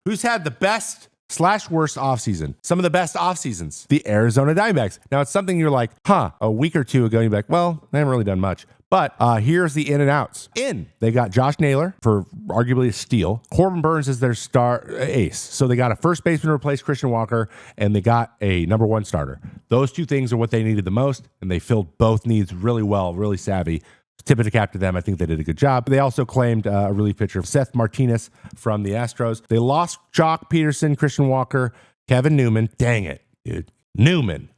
Who's had the best / worst offseason? Some of the best offseasons. The Arizona Diamondbacks. Now, it's something you're like, a week or two ago, you'd be like, well, they haven't really done much. But here's the in and outs. They got Josh Naylor for arguably a steal. Corbin Burns is their star ace. So they got a first baseman to replace Christian Walker, and they got a number one starter. Those two things are what they needed the most, and they filled both needs really well, really savvy. Tip of the cap to them. I think they did a good job. They also claimed a relief pitcher, Seth Martinez from the Astros. They lost Jock Peterson, Christian Walker, Kevin Newman. Dang it, dude. Newman.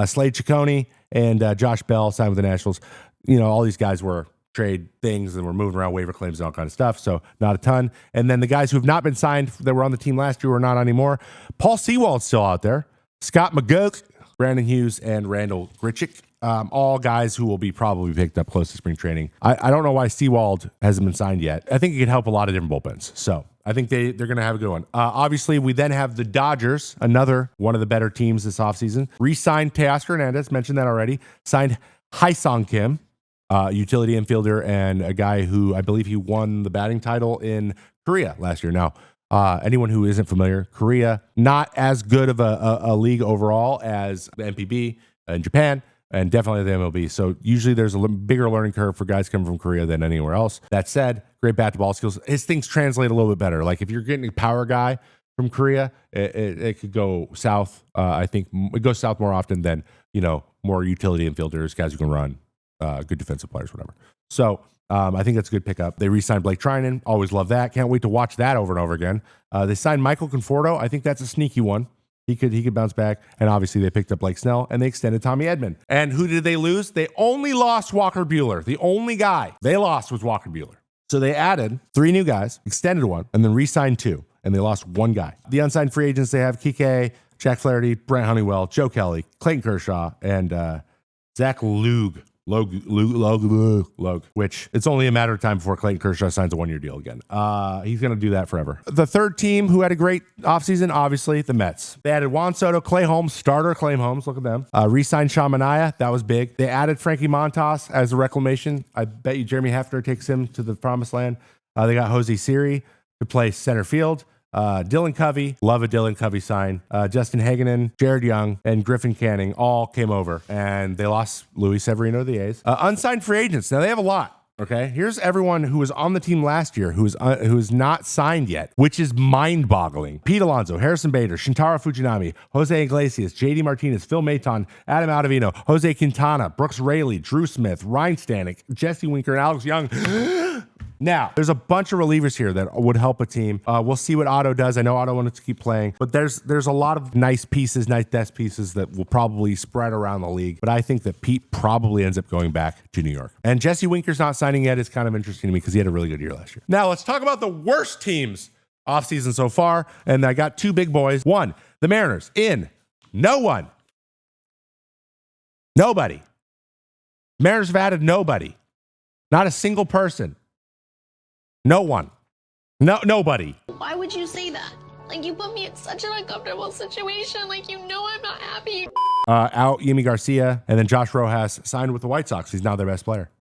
Slade Ciccone and Josh Bell signed with the Nationals. You know, all these guys were trade things and were moving around waiver claims and all kind of stuff. So not a ton. And then the guys who have not been signed that were on the team last year are not anymore. Paul Sewald's still out there. Scott McGough, Brandon Hughes, and Randall Grichuk. All guys who will be probably picked up close to spring training. I don't know why Sewald hasn't been signed yet. I think it could help a lot of different bullpens. So I think they're going to have a good one. Obviously, we then have the Dodgers, another one of the better teams this offseason. Re-signed Teoscar Hernandez, mentioned that already. Signed Haesung Kim, utility infielder, and a guy who I believe he won the batting title in Korea last year. Now, anyone who isn't familiar, Korea, not as good of a league overall as the NPB in Japan, and definitely the MLB. So usually there's a bigger learning curve for guys coming from Korea than anywhere else. That said, great bat-to-ball skills. His things translate a little bit better. Like if you're getting a power guy from Korea, it could go south. I think it goes south more often than, more utility infielders, guys who can run, good defensive players, whatever. So I think that's a good pickup. They re-signed Blake Trinan. Always love that. Can't wait to watch that over and over again. They signed Michael Conforto. I think that's a sneaky one. He could bounce back. And obviously they picked up Blake Snell and they extended Tommy Edman. And who did they lose? They only lost Walker Buehler. The only guy they lost was Walker Buehler. So they added 3 new guys, extended one, and then re-signed 2. And they lost 1 guy. The unsigned free agents, they have Kike, Jack Flaherty, Brent Honeywell, Joe Kelly, Clayton Kershaw, and Zach Logue, which it's only a matter of time before Clayton Kershaw signs a 1-year deal again. He's going to do that forever. The third team who had a great offseason, obviously, the Mets. They added Juan Soto, Clay Holmes, starter Clay Holmes, look at them. Re-signed Sean Manaea, that was big. They added Frankie Montas as a reclamation. I bet you Jeremy Hefner takes him to the promised land. They got Jose Siri to play center field. Dylan Covey, love a Dylan Covey sign. Justin Hagenin, Jared Young, and Griffin Canning all came over, and they lost Luis Severino to the A's. Unsigned free agents. Now they have a lot. Okay, here's everyone who was on the team last year who is not signed yet, which is mind-boggling. Pete Alonso, Harrison Bader, Shintaro Fujinami, Jose Iglesias, JD Martinez, Phil Maton, Adam Ottavino, Jose Quintana, Brooks Raley, Drew Smith, Ryan Stanek, Jesse Winker, and Alex Young. Now, there's a bunch of relievers here that would help a team. We'll see what Otto does. I know Otto wants to keep playing, but there's a lot of nice depth pieces that will probably spread around the league. But I think that Pete probably ends up going back to New York. And Jesse Winker's not signing yet. It's kind of interesting to me because he had a really good year last year. Now, let's talk about the worst teams offseason so far. And I got 2 big boys. 1, the Mariners in no one. Nobody. Mariners have added nobody. Not a single person. No one. Nobody. Why would you say that? Like, you put me in such an uncomfortable situation. Like, I'm not happy. Out Yimi Garcia, and then Josh Rojas signed with the White Sox. He's now their best player.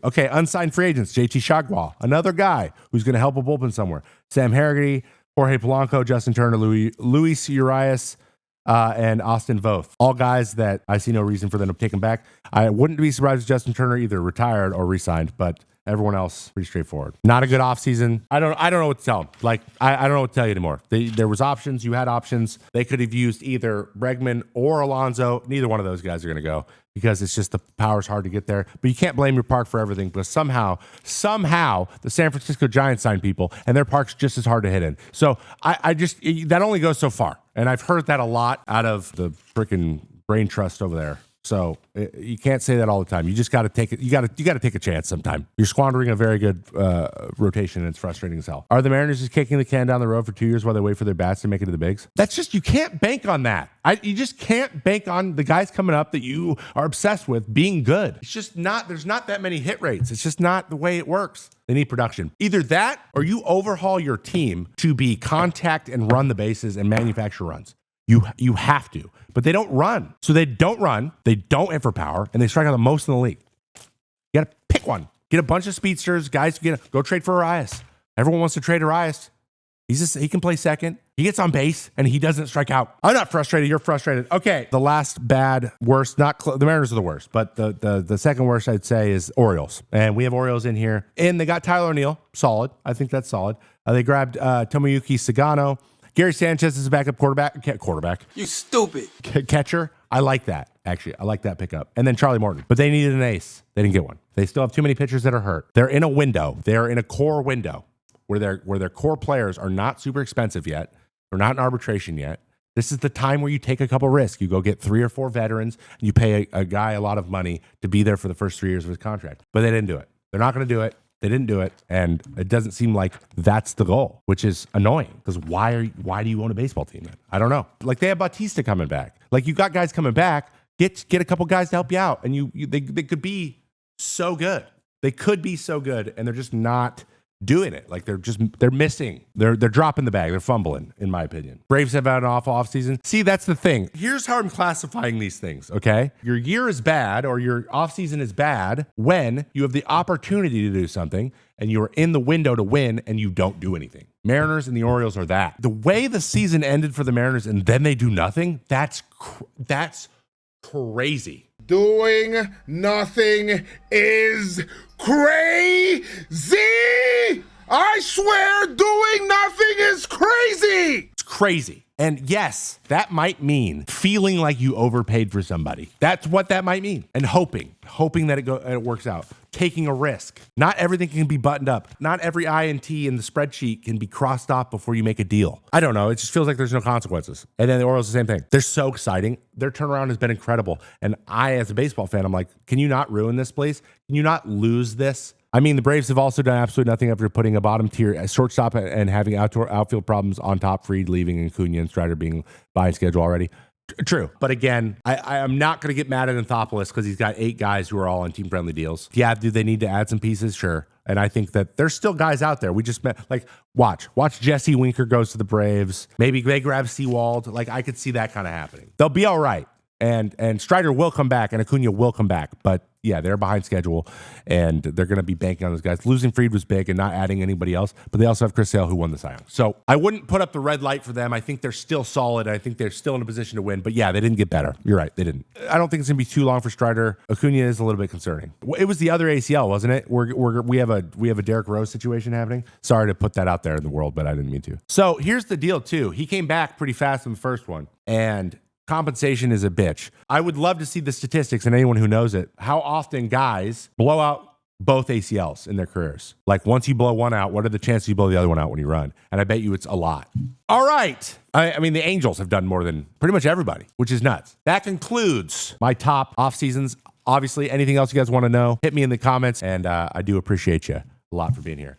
Okay, unsigned free agents. JT Shagwal, another guy who's going to help a bullpen somewhere. Sam Harrigan, Jorge Polanco, Justin Turner, Luis Urias, and Austin Voth. All guys that I see no reason for them to take them back. I wouldn't be surprised if Justin Turner either retired or re-signed, but everyone else, pretty straightforward. Not a good offseason. I don't know what to tell them. Like, I don't know what to tell you anymore. There was options. You had options. They could have used either Bregman or Alonso. Neither one of those guys are going to go because it's just the power's hard to get there. But you can't blame your park for everything. But somehow, the San Francisco Giants signed people, and their park's just as hard to hit in. So that only goes so far. And I've heard that a lot out of the freaking brain trust over there. So you can't say that all the time. You just got to take it. You got to take a chance sometime. You're squandering a very good rotation, and it's frustrating as hell. Are the Mariners just kicking the can down the road for 2 years while they wait for their bats to make it to the bigs? That's just, you can't bank on that. You just can't bank on the guys coming up that you are obsessed with being good. It's just not. There's not that many hit rates. It's just not the way it works. They need production. Either that, or you overhaul your team to be contact and run the bases and manufacture runs. You have to, but they don't run. So they don't run, they don't hit for power, and they strike out the most in the league. You got to pick one. Get a bunch of speedsters, guys. Go trade for Arias. Everyone wants to trade Arias. He can play second. He gets on base and he doesn't strike out. I'm not frustrated. You're frustrated. Okay. The last bad, worst, the Mariners are the worst, but the second worst I'd say is Orioles. And we have Orioles in here. And they got Tyler O'Neill. Solid. I think that's solid. They grabbed Tomoyuki Sagano. Gary Sanchez is a backup quarterback. You stupid. Catcher. I like that. Actually, I like that pickup. And then Charlie Morton. But they needed an ace. They didn't get one. They still have too many pitchers that are hurt. They're in a window. They're in a core window where their core players are not super expensive yet. They're not in arbitration yet. This is the time where you take a couple risks. You go get 3 or 4 veterans, and you pay a guy a lot of money to be there for the first 3 years of his contract. But they didn't do it. They're not going to do it. They didn't do it, and it doesn't seem like that's the goal, which is annoying. Because why do you own a baseball team then? I don't know. Like, they have Bautista coming back. Like, you got guys coming back. Get a couple guys to help you out, and they could be so good. They could be so good, and they're just not doing it. Like, they're missing. They're dropping the bag. They're fumbling, in my opinion. Braves have had an awful offseason. See, that's the thing. Here's how I'm classifying these things, okay? Your year is bad or your offseason is bad when you have the opportunity to do something and you're in the window to win and you don't do anything. Mariners and the Orioles are that. The way the season ended for the Mariners and then they do nothing, that's crazy. Doing nothing is crazy. I swear doing nothing is crazy. It's crazy. And yes, that might mean feeling like you overpaid for somebody. That's what that might mean. And hoping that it works out. Taking a risk. Not everything can be buttoned up. Not every I and T in the spreadsheet can be crossed off before you make a deal. I don't know. It just feels like there's no consequences. And then the Orioles, the same thing. They're so exciting. Their turnaround has been incredible. And I, as a baseball fan, I'm like, can you not ruin this place? Can you not lose this? I mean, the Braves have also done absolutely nothing after putting a bottom tier shortstop and having outfield problems on top, Fried leaving and Cunha and Strider being behind schedule already. True. But again, I'm not going to get mad at Anthopoulos because he's got 8 guys who are all on team-friendly deals. Yeah, do they need to add some pieces? Sure. And I think that there's still guys out there. We just met, like, watch Jesse Winker goes to the Braves. Maybe they grab Seawald. Like, I could see that kind of happening. They'll be all right. And Strider will come back and Acuna will come back. But yeah, they're behind schedule and they're going to be banking on those guys. Losing Fried was big and not adding anybody else. But they also have Chris Sale who won the Cy Young. So I wouldn't put up the red light for them. I think they're still solid. I think they're still in a position to win. But yeah, they didn't get better. You're right. They didn't. I don't think it's going to be too long for Strider. Acuna is a little bit concerning. It was the other ACL, wasn't it? We have a Derrick Rose situation happening. Sorry to put that out there in the world, but I didn't mean to. So here's the deal too. He came back pretty fast in the first one. And compensation is a bitch. I would love to see the statistics and anyone who knows it. How often guys blow out both ACLs in their careers? Like once you blow one out, what are the chances you blow the other one out when you run? And I bet you it's a lot. All right. I mean, the Angels have done more than pretty much everybody, which is nuts. That concludes my top off seasons. Obviously, anything else you guys want to know, hit me in the comments. And I do appreciate you a lot for being here.